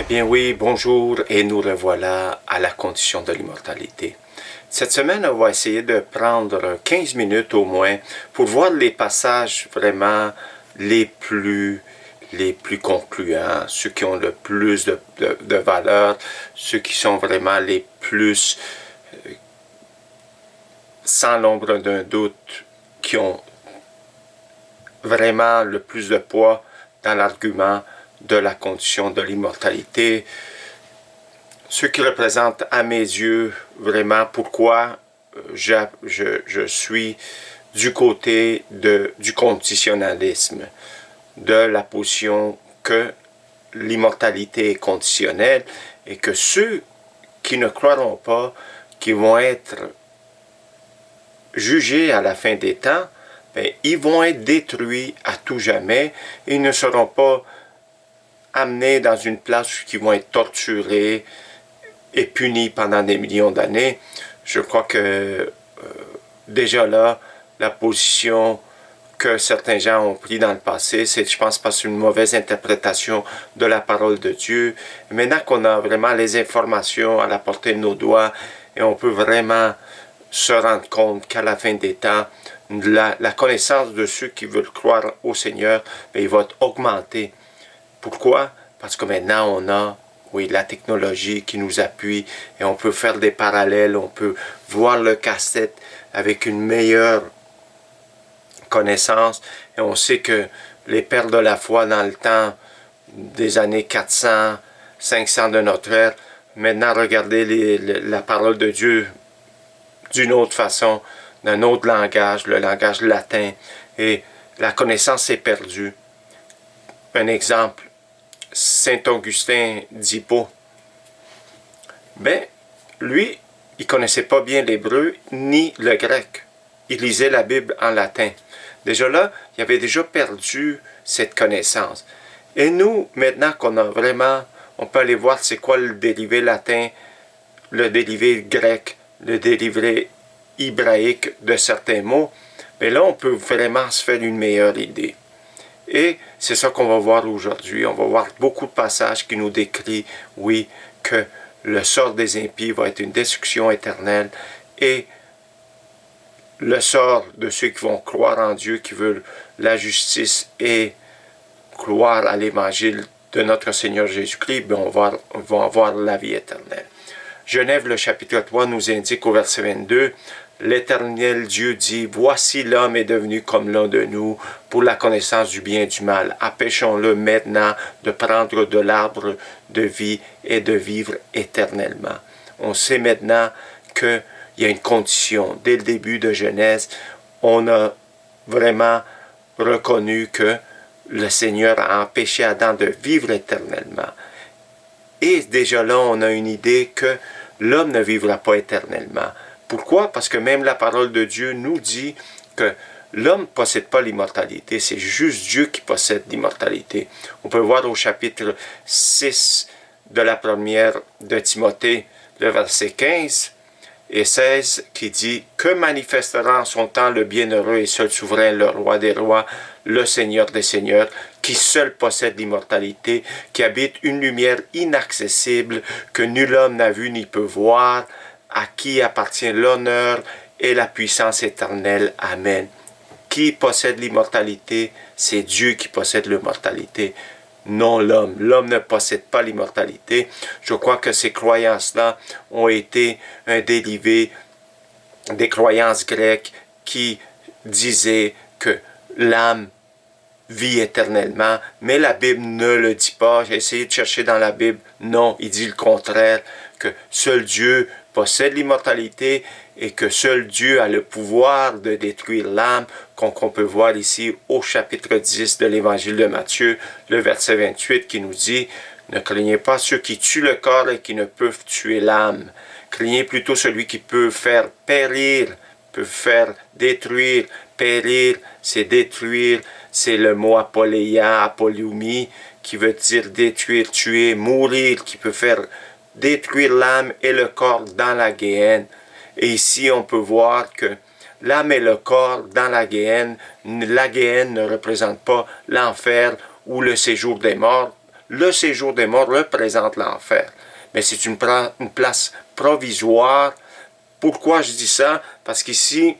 bien oui, bonjour et nous revoilà à la condition de l'immortalité. Cette semaine, on va essayer de prendre 15 minutes au moins pour voir les passages vraiment les plus concluants, ceux qui ont le plus de valeur, ceux qui sont vraiment les plus, sans l'ombre d'un doute, qui ont vraiment le plus de poids dans l'argument de la condition de l'immortalité, ce qui représente à mes yeux vraiment pourquoi je suis du côté du conditionnalisme, de la position que l'immortalité est conditionnelle et que ceux qui ne croiront pas, qui vont être jugés à la fin des temps, bien, ils vont être détruits à tout jamais. Ils ne seront pas amenés dans une place où ils vont être torturés et punis pendant des millions d'années. Je crois que déjà là, la position que certains gens ont pris dans le passé, c'est, je pense, parce une mauvaise interprétation de la parole de Dieu. Maintenant qu'on a vraiment les informations à la portée de nos doigts et on peut vraiment se rendre compte qu'à la fin des temps, la connaissance de ceux qui veulent croire au Seigneur, bien, il va augmenter. Pourquoi? Parce que maintenant, on a, oui, la technologie qui nous appuie et on peut faire des parallèles, on peut voir le casse-tête avec une meilleure connaissance. Et on sait que les pères de la foi dans le temps des années 400, 500 de notre ère, maintenant regardez la parole de Dieu d'une autre façon, d'un autre langage, le langage latin, et la connaissance est perdue. Un exemple, Saint Augustin d'Hippo, ben, lui, il connaissait pas bien l'hébreu ni le grec. Il lisait la Bible en latin. Déjà là, il avait déjà perdu cette connaissance. Et nous, maintenant qu'on a vraiment, on peut aller voir c'est quoi le dérivé latin, le dérivé grec, le dérivé hébraïque de certains mots, mais là, on peut vraiment se faire une meilleure idée. Et c'est ça qu'on va voir aujourd'hui. On va voir beaucoup de passages qui nous décrivent, oui, que le sort des impies va être une destruction éternelle et le sort de ceux qui vont croire en Dieu, qui veulent la justice et croire à l'évangile de notre Seigneur Jésus-Christ, bien, on va avoir la vie éternelle. Genève, le chapitre 3, nous indique au verset 22, « L'Éternel Dieu dit, voici l'homme est devenu comme l'un de nous pour la connaissance du bien et du mal. Empêchons-le maintenant de prendre de l'arbre de vie et de vivre éternellement. » On sait maintenant qu'il y a une condition. Dès le début de Genèse, on a vraiment reconnu que le Seigneur a empêché Adam de vivre éternellement. Et déjà là, on a une idée que l'homme ne vivra pas éternellement. Pourquoi? Parce que même la parole de Dieu nous dit que l'homme ne possède pas l'immortalité, c'est juste Dieu qui possède l'immortalité. On peut voir au chapitre 6 de la première de Timothée, le verset 15 et 16, qui dit « Que manifestera en son temps le bienheureux et seul souverain, le roi des rois, le Seigneur des seigneurs, qui seul possède l'immortalité, qui habite une lumière inaccessible, que nul homme n'a vu ni peut voir, à qui appartient l'honneur et la puissance éternelle. Amen. » Qui possède l'immortalité? C'est Dieu qui possède l'immortalité, non l'homme. L'homme ne possède pas l'immortalité. Je crois que ces croyances-là ont été un dérivé des croyances grecques qui disaient que l'âme vit éternellement, mais la Bible ne le dit pas. J'ai essayé de chercher dans la Bible. Non, il dit le contraire, que seul Dieu possède l'immortalité et que seul Dieu a le pouvoir de détruire l'âme, qu'on peut voir ici au chapitre 10 de l'évangile de Matthieu, le verset 28 qui nous dit « Ne craignez pas ceux qui tuent le corps et qui ne peuvent tuer l'âme. Craignez plutôt celui qui peut faire périr, peut faire détruire. Périr, c'est détruire, c'est le mot apoléia, apolioumie, qui veut dire détruire, tuer, mourir, qui peut faire détruire l'âme et le corps dans la Géhenne. » Et ici, on peut voir que l'âme et le corps dans la Géhenne ne représente pas l'enfer ou le séjour des morts. le séjour des morts représente l'enfer. Mais c'est une place provisoire. Pourquoi je dis ça? Parce qu'ici,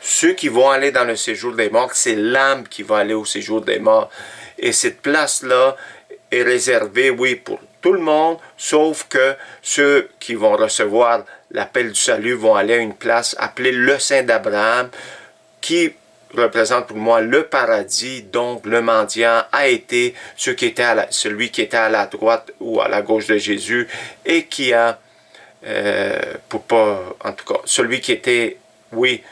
ceux qui vont aller dans le séjour des morts, c'est l'âme qui va aller au séjour des morts. Et cette place-là est réservée, oui, pour tout le monde, sauf que ceux qui vont recevoir l'appel du salut vont aller à une place appelée le Saint d'Abraham, qui représente pour moi le paradis. Donc le mendiant a été celui qui était à la droite ou à la gauche de Jésus et qui a, en tout cas, celui qui était, oui,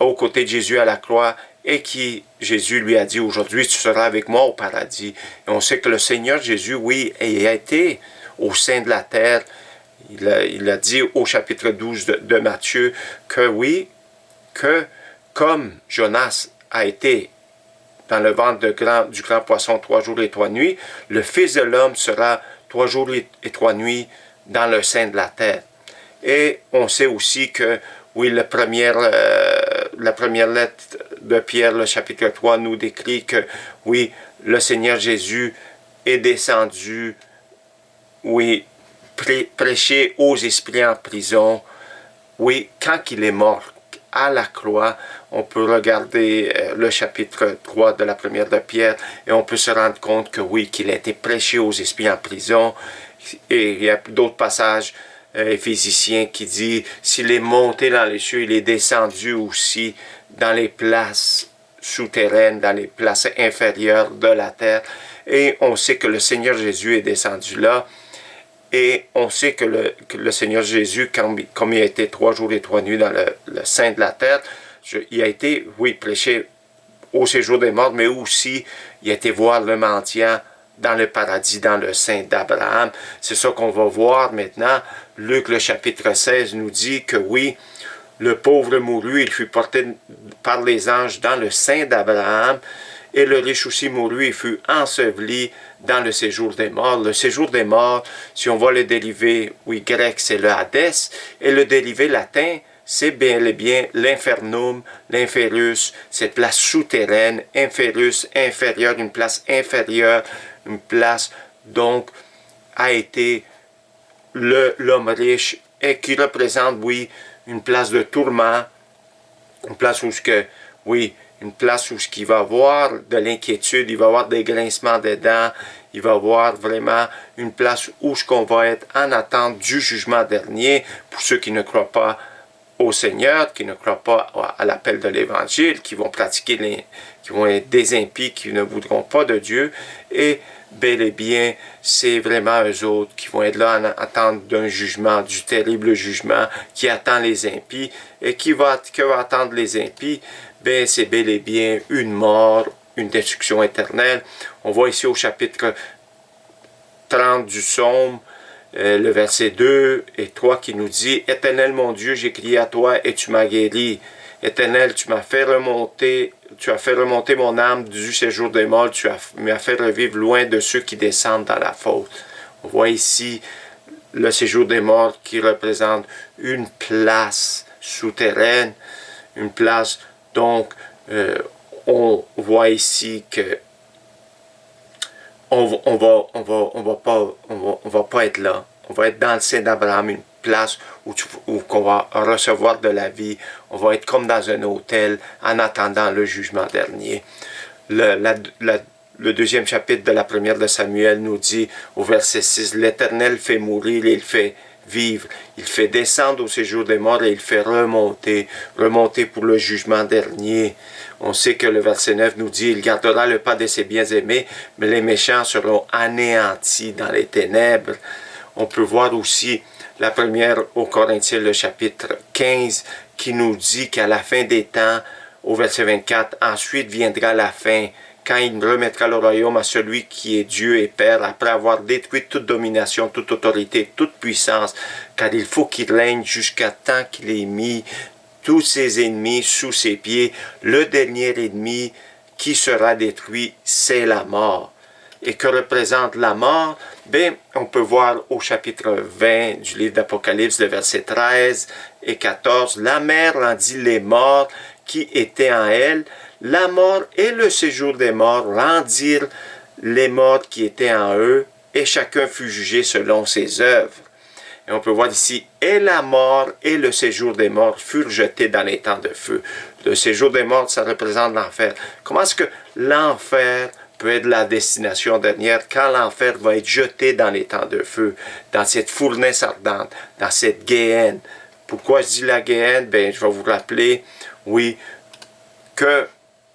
aux côtés de Jésus à la croix et qui, Jésus lui a dit, aujourd'hui tu seras avec moi au paradis. Et on sait que le Seigneur Jésus, oui, a été au sein de la terre. Il a dit au chapitre 12 de Matthieu que oui, que comme Jonas a été dans le ventre du grand poisson 3 jours et 3 nuits, le Fils de l'homme sera 3 jours et 3 nuits dans le sein de la terre. Et on sait aussi que, oui, la première lettre de Pierre, le chapitre 3, nous décrit que, oui, le Seigneur Jésus est descendu, oui, prêcher aux esprits en prison, oui, quand il est mort à la croix. On peut regarder le chapitre 3 de la première de Pierre et on peut se rendre compte que oui, qu'il a été prêché aux esprits en prison. Et il y a d'autres passages Éphésiciens qui dit s'il est monté dans les cieux, il est descendu aussi dans les places souterraines, dans les places inférieures de la terre. Et on sait que le Seigneur Jésus est descendu là. Et on sait que le Seigneur Jésus, comme il a été 3 jours et 3 nuits dans le sein de la terre, il a été, oui, prêché au séjour des morts, mais aussi il a été voir le mendiant dans le paradis, dans le sein d'Abraham. C'est ça qu'on va voir maintenant. Luc, le chapitre 16, nous dit que oui, le pauvre mourut, il fut porté par les anges dans le sein d'Abraham, et le riche aussi mourut et fut enseveli dans le séjour des morts. Le séjour des morts, si on va le dérivé, oui, grec, c'est le Hadès, et le dérivé latin, c'est bel et bien l'infernum, l'inferus, cette place souterraine, inferus, inférieure, une place inférieure, une place, donc, a été l'homme riche, et qui représente, oui, une place de tourment, une place où une place où il va y avoir de l'inquiétude, il va y avoir des grincements de dents, il va y avoir vraiment une place où on va être en attente du jugement dernier pour ceux qui ne croient pas au Seigneur, qui ne croient pas à l'appel de l'Évangile, qui vont pratiquer, qui vont être des impies, qui ne voudront pas de Dieu. Et bel et bien, c'est vraiment eux autres qui vont être là en attente d'un jugement, du terrible jugement qui attend les impies. Et que va attendre les impies? Ben, c'est bel et bien une mort, une destruction éternelle. On voit ici au chapitre 30 du psaume, le verset 2 et 3 qui nous dit « Éternel mon Dieu, j'ai crié à toi et tu m'as guéri. Éternel, tu as fait remonter mon âme du séjour des morts, tu m'as fait revivre loin de ceux qui descendent dans la fosse. » On voit ici le séjour des morts qui représente une place souterraine, une place, donc, on voit ici que on va pas être là. On va être dans le sein d'Abraham, une place où qu'on va recevoir de la vie. On va être comme dans un hôtel en attendant le jugement dernier. Le deuxième chapitre de la première de Samuel nous dit au verset 6, « L'Éternel fait mourir et il fait vivre. Il fait descendre au séjour des morts et il fait remonter pour le jugement dernier. » On sait que le verset 9 nous dit « Il gardera le pas de ses bien-aimés, mais les méchants seront anéantis dans les ténèbres. » On peut voir aussi la première aux Corinthiens, le chapitre 15, qui nous dit qu'à la fin des temps, au verset 24, « Ensuite viendra la fin, quand il remettra le royaume à celui qui est Dieu et Père, après avoir détruit toute domination, toute autorité, toute puissance, car il faut qu'il règne jusqu'à temps qu'il ait mis tous ses ennemis sous ses pieds. Le dernier ennemi qui sera détruit, c'est la mort. » Et que représente la mort? Ben, on peut voir au chapitre 20 du livre d'Apocalypse, le verset 13 et 14, « La mer rendit les morts qui étaient en elle. La mort et le séjour des morts rendirent les morts qui étaient en eux, et chacun fut jugé selon ses œuvres. Et on peut voir ici, et la mort et le séjour des morts furent jetés dans les temps de feu. Le séjour des morts, ça représente l'enfer. Comment est-ce que l'enfer peut être la destination dernière quand l'enfer va être jeté dans les temps de feu, dans cette fournaise ardente, dans cette guéhenne? Pourquoi je dis la guéhenne? Ben, je vais vous rappeler, oui, que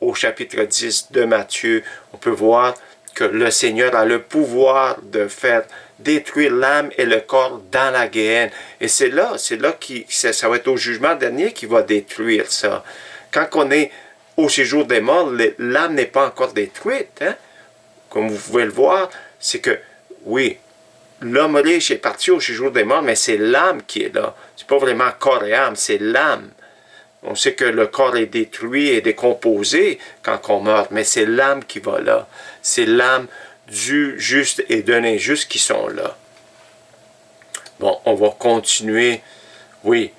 au chapitre 10 de Matthieu, on peut voir que le Seigneur a le pouvoir de faire détruire l'âme et le corps dans la guéhenne. Et c'est là que ça va être au jugement dernier qui va détruire ça. Quand on est au séjour des morts, l'âme n'est pas encore détruite. Hein? Comme vous pouvez le voir, c'est que, oui, l'homme riche est parti au séjour des morts, mais c'est l'âme qui est là. C'est pas vraiment corps et âme, c'est l'âme. On sait que le corps est détruit et décomposé quand on meurt, mais c'est l'âme qui va là. C'est l'âme du juste et de l'injuste qui sont là. Bon, on va continuer, oui,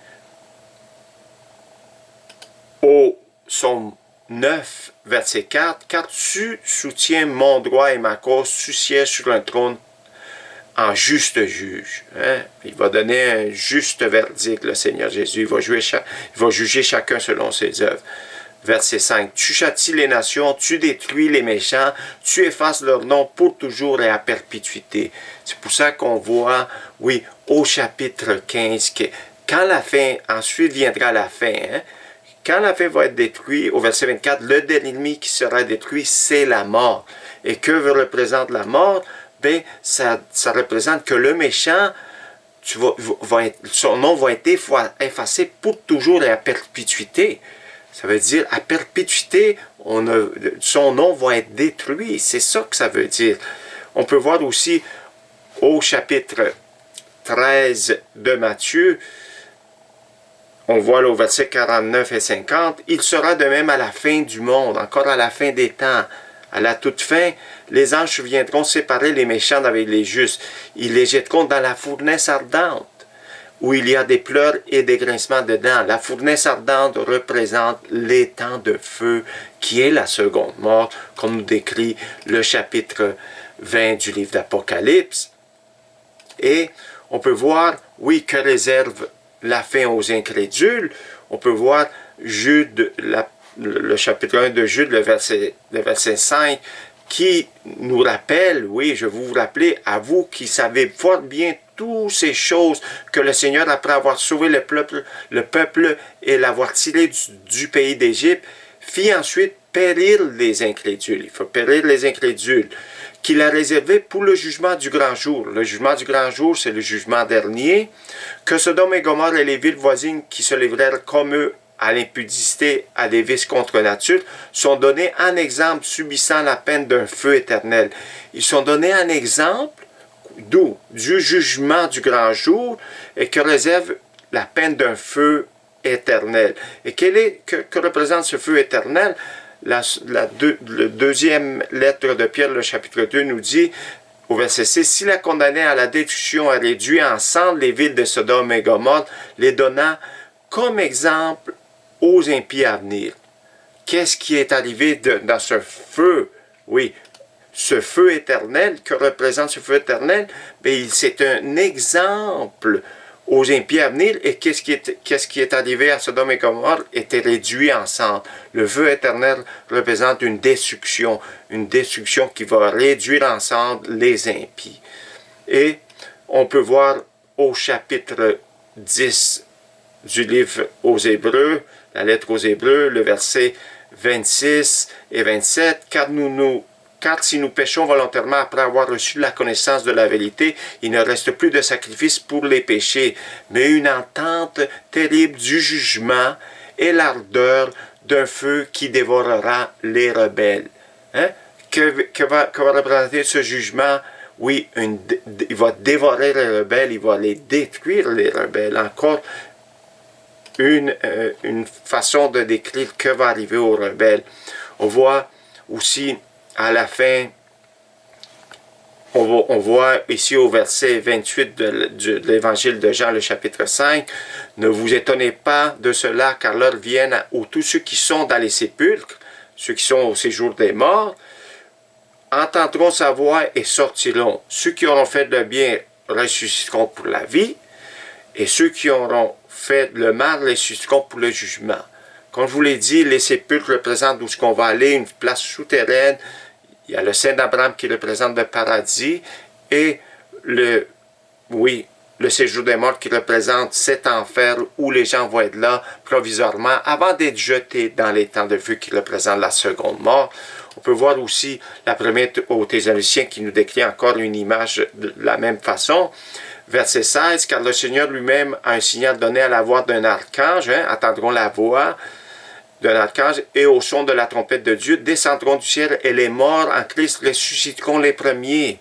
au psaume 9, verset 4. « Car tu soutiens mon droit et ma cause, tu sièges sur un trône en juste juge. Hein? » Il va donner un juste verdict, le Seigneur Jésus. Il va juger chacun selon ses œuvres. Verset 5. « Tu châties les nations, tu détruis les méchants, tu effaces leur nom pour toujours et à perpétuité. » C'est pour ça qu'on voit, oui, au chapitre 15, que quand la fin, ensuite viendra la fin, hein? Quand la fin va être détruite, au verset 24, le ennemi qui sera détruit, c'est la mort. Et que représente la mort? Ben, ça représente que le méchant, son nom va être effacé pour toujours et à perpétuité. Ça veut dire, à perpétuité, son nom va être détruit. C'est ça que ça veut dire. On peut voir aussi au chapitre 13 de Matthieu, on voit là au verset 49 et 50, « Il sera de même à la fin du monde, encore à la fin des temps. À la toute fin, les anges viendront séparer les méchants d'avec les justes. Ils les jetteront dans la fournaise ardente, où il y a des pleurs et des grincements dedans. » La fournaise ardente représente les temps de feu, qui est la seconde mort, comme nous décrit le chapitre 20 du livre d'Apocalypse. Et on peut voir, oui, que réserve la fin aux incrédules. On peut voir Jude, le chapitre 1 de Jude, le verset 5, qui nous rappelle, oui, je vais vous rappeler, à vous qui savez fort bien toutes ces choses que le Seigneur, après avoir sauvé le peuple et l'avoir tiré du pays d'Égypte, fit ensuite périr les incrédules. Il faut périr les incrédules, qu'il a réservé pour le jugement du grand jour. Le jugement du grand jour, c'est le jugement dernier, que Sodome et Gomorrhe et les villes voisines qui se livrèrent comme eux à l'impudicité, à des vices contre nature, sont donnés en exemple subissant la peine d'un feu éternel. Ils sont donnés en exemple, d'où? Du jugement du grand jour, et que réserve la peine d'un feu éternel. Et que représente ce feu éternel? La deuxième lettre de Pierre, le chapitre 2, nous dit, au verset 6, « S'il a condamné à la destruction, a réduit en cendres les villes de Sodome et Gomorrhe, les donnant comme exemple aux impies à venir. » Qu'est-ce qui est arrivé dans ce feu? Oui, ce feu éternel, que représente ce feu éternel? C'est un exemple aux impies à venir. Et qu'est-ce qui est arrivé à Sodome et Gomorrhe? Était réduit en cendres. Le feu éternel représente une destruction qui va réduire en cendres les impies. Et on peut voir au chapitre 10 du livre aux Hébreux, la lettre aux Hébreux, le verset 26 et 27, car si nous péchons volontairement après avoir reçu la connaissance de la vérité, il ne reste plus de sacrifice pour les péchés, mais une entente terrible du jugement et l'ardeur d'un feu qui dévorera les rebelles. Hein? Que va représenter ce jugement? Oui, il va dévorer les rebelles, il va les détruire, les rebelles. Encore une façon de décrire que va arriver aux rebelles. On voit aussi à la fin, on voit ici au verset 28 de l'évangile de Jean, le chapitre 5, « Ne vous étonnez pas de cela, car l'heure vienne où tous ceux qui sont dans les sépulcres, ceux qui sont au séjour des morts, entendront sa voix et sortiront. Ceux qui auront fait le bien ressusciteront pour la vie, et ceux qui auront fait le mal ressusciteront pour le jugement. Comme je vous l'ai dit, les sépulcres représentent où ce qu'on va aller, une place souterraine. Il y a le sein d'Abraham qui représente le paradis, et le séjour des morts qui représente cet enfer où les gens vont être là provisoirement avant d'être jetés dans les temps de feu qui représentent la seconde mort. On peut voir aussi la première aux Thessaloniciens qui nous décrit encore une image de la même façon. Verset 16, « Car le Seigneur lui-même a un signal donné à la voix d'un archange, entendront la voix d'un archange, et au son de la trompette de Dieu, descendront du ciel, et les morts en Christ ressusciteront les premiers.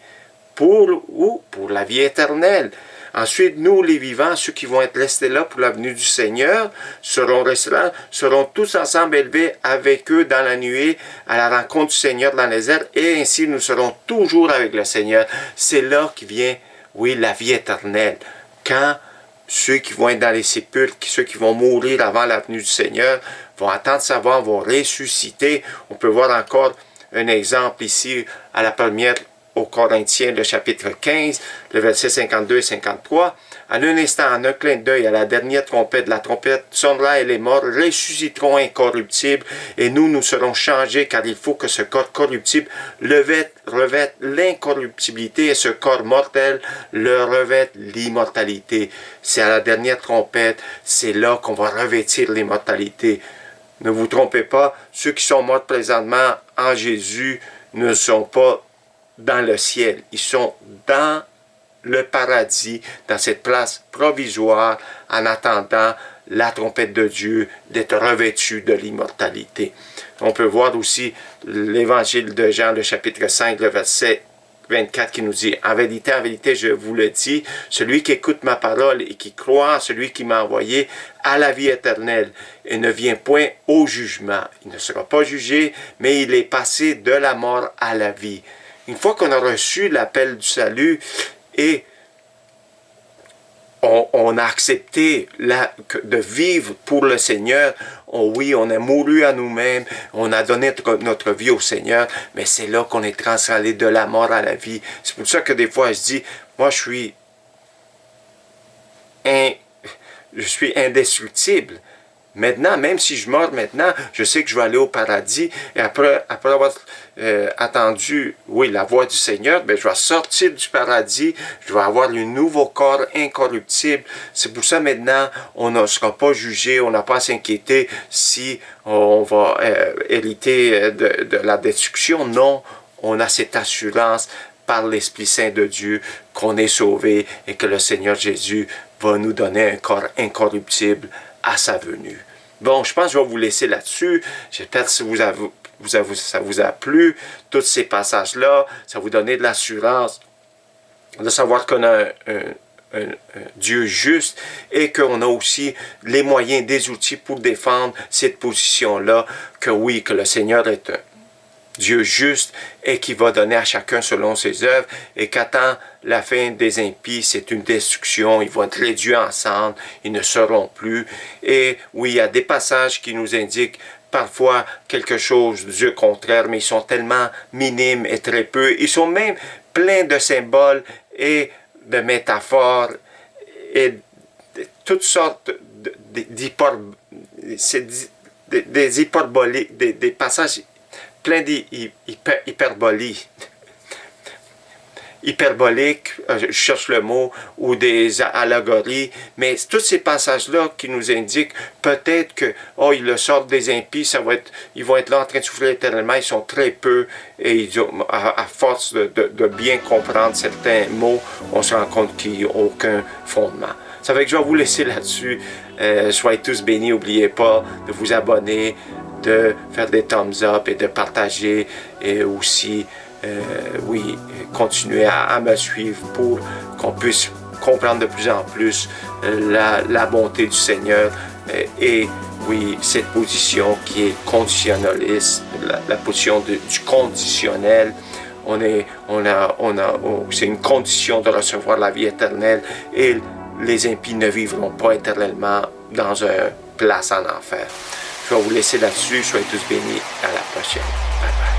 Pour la vie éternelle. Ensuite, nous, les vivants, ceux qui vont être restés là pour la venue du Seigneur, seront tous ensemble élevés avec eux dans la nuée à la rencontre du Seigneur dans les airs, et ainsi nous serons toujours avec le Seigneur. C'est là qui vient, la vie éternelle. Quand ceux qui vont être dans les sépulcres, ceux qui vont mourir avant la venue du Seigneur, vont attendre sa voix, vont ressusciter. On peut voir encore un exemple ici à la première aux Corinthiens, le chapitre 15, le verset 52 et 53. En un instant, en un clin d'œil, à la dernière trompette, la trompette sonnera et les morts ressusciteront incorruptibles, et nous serons changés, car il faut que ce corps corruptible revête l'incorruptibilité, et ce corps mortel le revête l'immortalité. C'est à la dernière trompette, c'est là qu'on va revêtir l'immortalité. Ne vous trompez pas, ceux qui sont morts présentement en Jésus ne sont pas dans le ciel. Ils sont dans le paradis, dans cette place provisoire, en attendant la trompette de Dieu, d'être revêtus de l'immortalité. On peut voir aussi l'évangile de Jean, le chapitre 5, le verset 24, qui nous dit, en vérité, je vous le dis, celui qui écoute ma parole et qui croit en celui qui m'a envoyé a la vie éternelle et ne vient point au jugement. Il ne sera pas jugé, mais il est passé de la mort à la vie. Une fois qu'on a reçu l'appel du salut et on a accepté de vivre pour le Seigneur, on a mouru à nous-mêmes, on a donné notre vie au Seigneur, mais c'est là qu'on est transcendé de la mort à la vie. C'est pour ça que des fois je dis, moi je suis indestructible. Maintenant, même si je meurs maintenant, je sais que je vais aller au paradis. Et après avoir attendu, la voix du Seigneur, je vais sortir du paradis. Je vais avoir un nouveau corps incorruptible. C'est pour ça maintenant, on ne sera pas jugé, on n'a pas à s'inquiéter si on va hériter de la destruction. Non, on a cette assurance par l'Esprit Saint de Dieu qu'on est sauvé et que le Seigneur Jésus va nous donner un corps incorruptible à sa venue. Bon, je pense que je vais vous laisser là-dessus. J'espère que ça vous a plu. Tous ces passages-là, ça vous donne de l'assurance de savoir qu'on a un Dieu juste et qu'on a aussi les moyens, des outils pour défendre cette position-là, que le Seigneur est un Dieu juste et qui va donner à chacun selon ses œuvres, et qu'attend la fin des impies, c'est une destruction, ils vont être réduits ensemble, ils ne seront plus. Et il y a des passages qui nous indiquent parfois quelque chose de Dieu contraire, mais ils sont tellement minimes et très peu. Ils sont même pleins de symboles et de métaphores et de toutes sortes des passages plein hyperboliques, je cherche le mot, ou des allégories, mais tous ces passages-là qui nous indiquent peut-être que, ils le sortent des impies, ils vont être là en train de souffrir éternellement, ils sont très peu, et à force de bien comprendre certains mots, on se rend compte qu'il n'y a aucun fondement. Ça fait que je vais vous laisser là-dessus. Soyez tous bénis, n'oubliez pas de vous abonner, de faire des thumbs up et de partager, et aussi continuer à me suivre pour qu'on puisse comprendre de plus en plus la bonté du Seigneur et cette position qui est conditionnaliste, la position du conditionnel. C'est une condition de recevoir la vie éternelle, et les impies ne vivront pas éternellement dans une place en enfer. Je vais vous laisser là-dessus. Soyez tous bénis. À la prochaine. Bye bye.